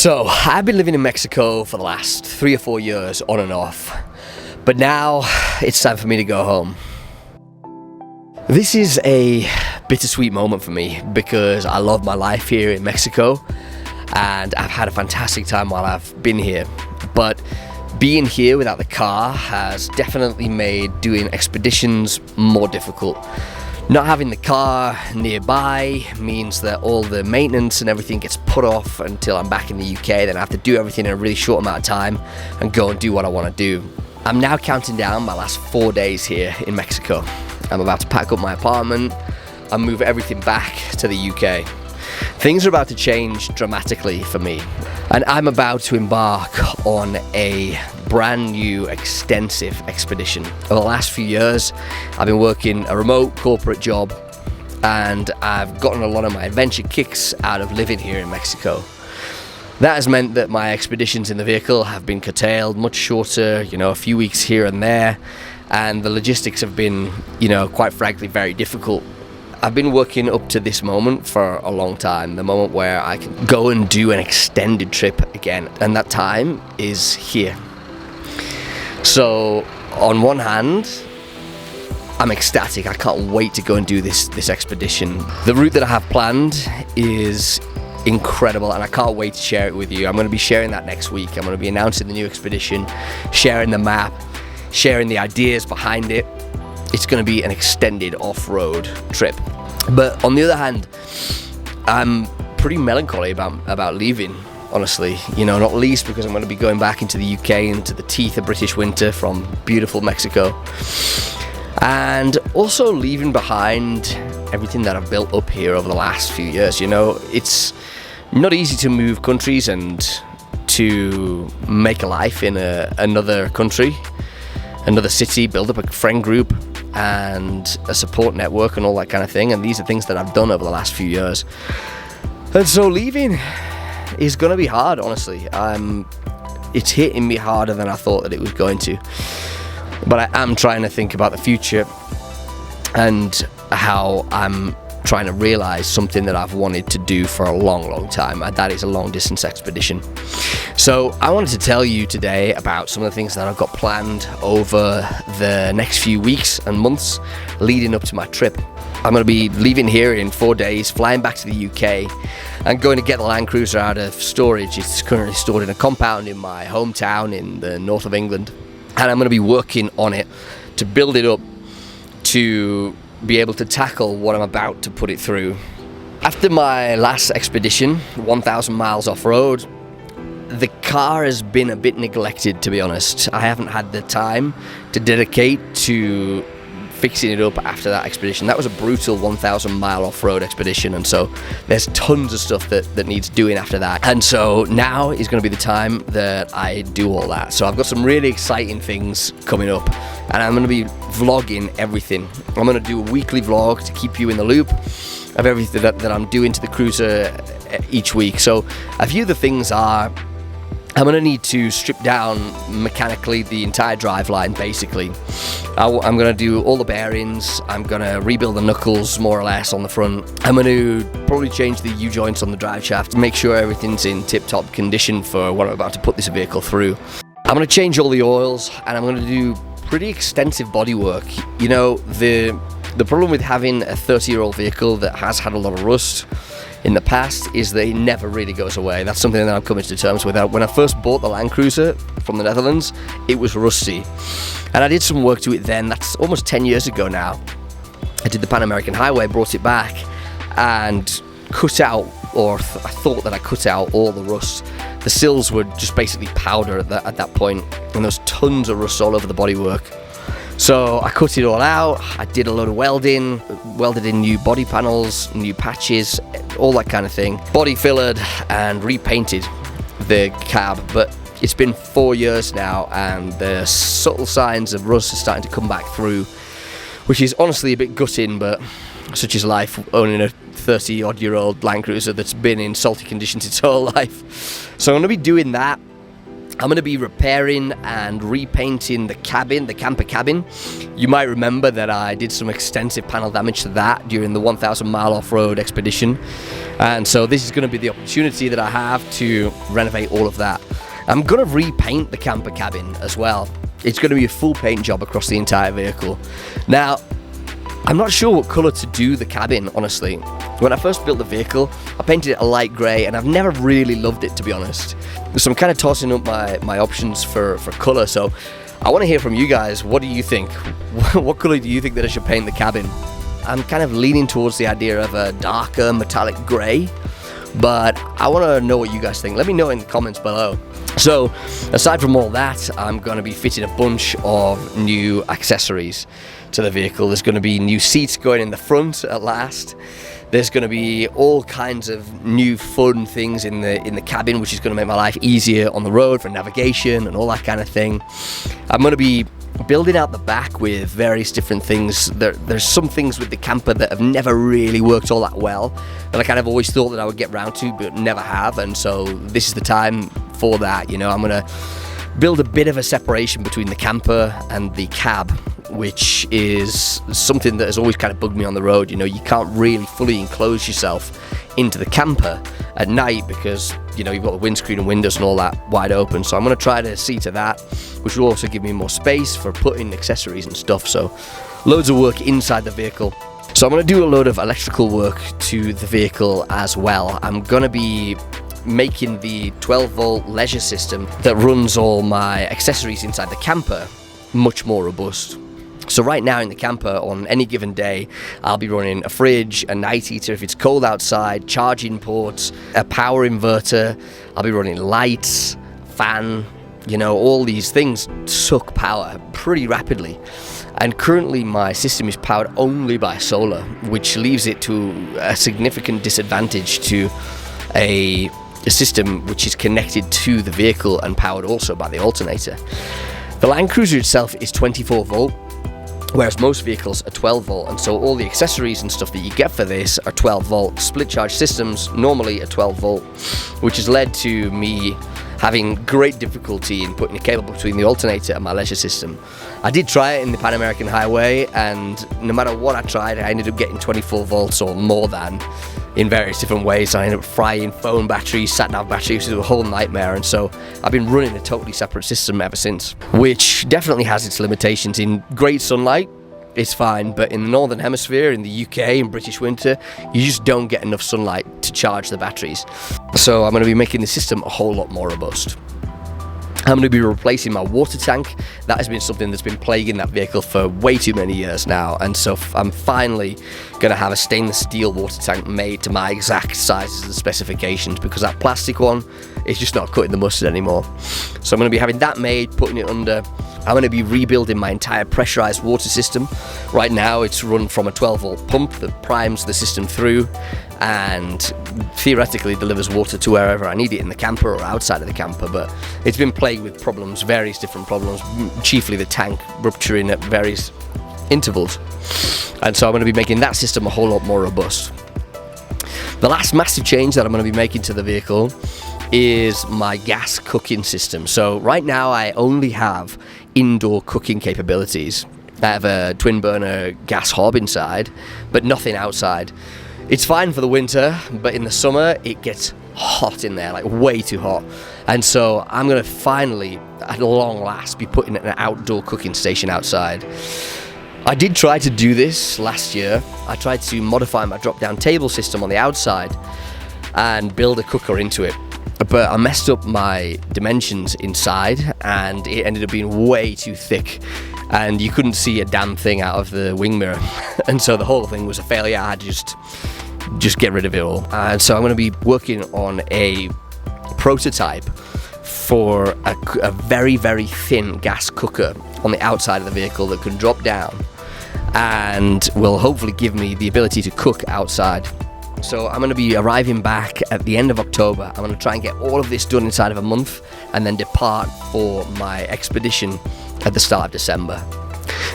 So, I've been living in Mexico for the last 3 or 4 years, on and off. But now, it's time for me to go home. This is a bittersweet moment for me because I love my life here in Mexico and I've had a fantastic time while I've been here. But being here without the car has definitely made doing expeditions more difficult. Not having the car nearby means that all the maintenance and everything gets put off until I'm back in the UK. Then I have to do everything in a really short amount of time and go and do what I want to do. I'm now counting down my last 4 days here in Mexico. I'm about to pack up my apartment and move everything back to the UK. Things are about to change dramatically for me, and I'm about to embark on a brand new extensive expedition. Over the last few years, I've been working a remote corporate job, and I've gotten a lot of my adventure kicks out of living here in Mexico. That has meant that my expeditions in the vehicle have been curtailed, much shorter, a few weeks here and there, and the logistics have been, quite frankly, very difficult. I've been working up to this moment for a long time, the moment where I can go and do an extended trip again, and that time is here. So, on one hand, I'm ecstatic. I can't wait to go and do this expedition. The route that I have planned is incredible, and I can't wait to share it with you. I'm going to be sharing that next week. I'm going to be announcing the new expedition, sharing the map, sharing the ideas behind it. It's going to be an extended off-road trip. But on the other hand, I'm pretty melancholy about leaving, honestly. Not least because I'm going to be going back into the UK, into the teeth of British winter from beautiful Mexico. And also leaving behind everything that I've built up here over the last few years. It's not easy to move countries and to make a life in another country, another city, build up a friend group and a support network and all that kind of thing. And these are things that I've done over the last few years. And so leaving is going to be hard, honestly. It's hitting me harder than I thought that it was going to. But I am trying to think about the future and how I'm trying to realize something that I've wanted to do for a long, long time, and that is a long distance expedition. So I wanted to tell you today about some of the things that I've got planned over the next few weeks and months leading up to my trip. I'm going to be leaving here in 4 days, flying back to the UK and going to get the Land Cruiser out of storage. It's currently stored in a compound in my hometown in the north of England, and I'm going to be working on it to build it up to be able to tackle what I'm about to put it through. After my last expedition, 1,000 miles off-road, the car has been a bit neglected, to be honest. I haven't had the time to dedicate to fixing it up after that expedition. That was a brutal 1,000 mile off-road expedition, and so there's tons of stuff that needs doing after that. And so now is going to be the time that I do all that. So I've got some really exciting things coming up, and I'm going to be vlogging everything. I'm going to do a weekly vlog to keep you in the loop of everything that I'm doing to the cruiser each week. So a few of the things are, I'm going to need to strip down mechanically the entire driveline, basically. I'm going to do all the bearings. I'm going to rebuild the knuckles, more or less, on the front. I'm going to probably change the U-joints on the drive shaft to make sure everything's in tip-top condition for what I'm about to put this vehicle through. I'm going to change all the oils, and I'm going to do pretty extensive body work. The problem with having a 30-year-old vehicle that has had a lot of rust in the past is that it never really goes away. That's something that I'm coming to terms with. When I first bought the Land Cruiser from the Netherlands, it was rusty. And I did some work to it then. That's almost 10 years ago now. I did the Pan American Highway, brought it back, and cut out, or I thought that I cut out all the rust. The sills were just basically powder at that point, and there was tons of rust all over the bodywork. So I cut it all out. I did a load of welding, welded in new body panels, new patches, all that kind of thing. Body fillered and repainted the cab, but it's been 4 years now and the subtle signs of rust are starting to come back through, which is honestly a bit gutting, but such is life, owning a 30-odd-year-old Land Cruiser that's been in salty conditions its whole life. So I'm going to be doing that. I'm going to be repairing and repainting the camper cabin. You might remember that I did some extensive panel damage to that during the 1,000 mile off-road expedition. And so this is going to be the opportunity that I have to renovate all of that. I'm going to repaint the camper cabin as well. It's going to be a full paint job across the entire vehicle. Now, I'm not sure what colour to do the cabin, honestly. When I first built the vehicle, I painted it a light grey, and I've never really loved it, to be honest. So I'm kind of tossing up my options for colour, so I want to hear from you guys. What do you think? What colour do you think that I should paint the cabin? I'm kind of leaning towards the idea of a darker metallic grey, but I want to know what you guys think. Let me know in the comments below. So, aside from all that, I'm going to be fitting a bunch of new accessories to the vehicle. There's going to be new seats going in the front at last. There's going to be all kinds of new fun things in the cabin, which is going to make my life easier on the road for navigation and all that kind of thing. I'm going to be building out the back with various different things. There's some things with the camper that have never really worked all that well, that I kind of always thought that I would get round to, but never have, and so this is the time for that. You know, I'm going to build a bit of a separation between the camper and the cab, which is something that has always kind of bugged me on the road. You know, you can't really fully enclose yourself into the camper at night because, you know, you've got the windscreen and windows and all that wide open. So I'm going to try to see to that, which will also give me more space for putting accessories and stuff. So loads of work inside the vehicle. So I'm going to do a load of electrical work to the vehicle as well. I'm going to be making the 12-volt leisure system that runs all my accessories inside the camper much more robust. So right now in the camper, on any given day, I'll be running a fridge, a night heater if it's cold outside, charging ports, a power inverter. I'll be running lights, fan, you know, all these things suck power pretty rapidly. And currently my system is powered only by solar, which leaves it to a significant disadvantage to a system which is connected to the vehicle and powered also by the alternator. The Land Cruiser itself is 24 volt, whereas most vehicles are 12 volt, and so all the accessories and stuff that you get for this are 12 volt. Split charge systems normally are 12 volt, which has led to me having great difficulty in putting a cable between the alternator and my leisure system. I did try it in the Pan American Highway, and no matter what I tried, I ended up getting 24 volts or more than in various different ways. I ended up frying phone batteries, sat-nav batteries. It was a whole nightmare, and so I've been running a totally separate system ever since, which definitely has its limitations. In great sunlight, it's fine, but in the Northern Hemisphere, in the UK, in British winter, you just don't get enough sunlight to charge the batteries. So I'm going to be making the system a whole lot more robust. I'm going to be replacing my water tank. That has been something that's been plaguing that vehicle for way too many years now, and so I'm finally going to have a stainless steel water tank made to my exact sizes and specifications, because that plastic one is just not cutting the mustard anymore. So I'm going to be having that made, putting it under. I'm going to be rebuilding my entire pressurized water system. Right now it's run from a 12 volt pump that primes the system through and theoretically delivers water to wherever I need it in the camper or outside of the camper, but it's been plagued with problems, various different problems, chiefly the tank rupturing at various intervals, and so I'm going to be making that system a whole lot more robust. The last massive change that I'm going to be making to the vehicle is my gas cooking system. So right now I only have indoor cooking capabilities. I have a twin burner gas hob inside, but nothing outside. It's fine for the winter, but in the summer it gets hot in there, like way too hot. And so I'm going to finally, at long last, be putting an outdoor cooking station outside. I did try to do this last year. I tried to modify my drop-down table system on the outside and build a cooker into it. But I messed up my dimensions inside, and it ended up being way too thick, and you couldn't see a damn thing out of the wing mirror. And so the whole thing was a failure. I had to just get rid of it all. And so I'm going to be working on a prototype for a very, very thin gas cooker on the outside of the vehicle that can drop down and will hopefully give me the ability to cook outside. So I'm going to be arriving back at the end of October. I'm going to try and get all of this done inside of a month and then depart for my expedition at the start of December.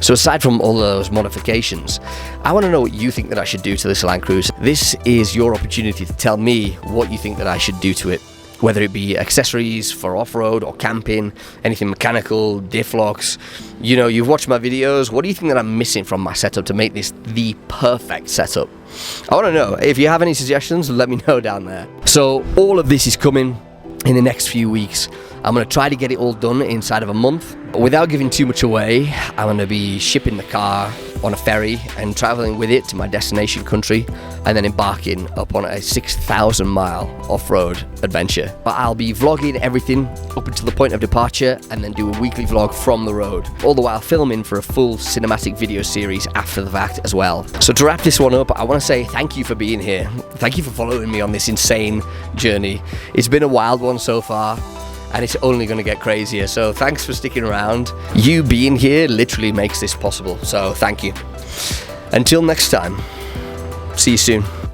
So aside from all those modifications, I want to know what you think that I should do to this Land Cruiser. This is your opportunity to tell me what you think that I should do to it. whether it be accessories for off-road or camping, anything mechanical, diff locks. You know, you've watched my videos. What do you think that I'm missing from my setup to make this the perfect setup? I want to know. If you have any suggestions, let me know down there. So all of this is coming in the next few weeks. I'm going to try to get it all done inside of a month. Without giving too much away, I'm going to be shipping the car on a ferry and traveling with it to my destination country, and then embarking upon a 6,000 mile off-road adventure. But I'll be vlogging everything up until the point of departure, and then do a weekly vlog from the road, all the while filming for a full cinematic video series after the fact as well. So to wrap this one up, I want to say thank you for being here. Thank you for following me on this insane journey. It's been a wild one so far, and it's only going to get crazier, so thanks for sticking around. You being here literally makes this possible, so thank you. Until next time, see you soon.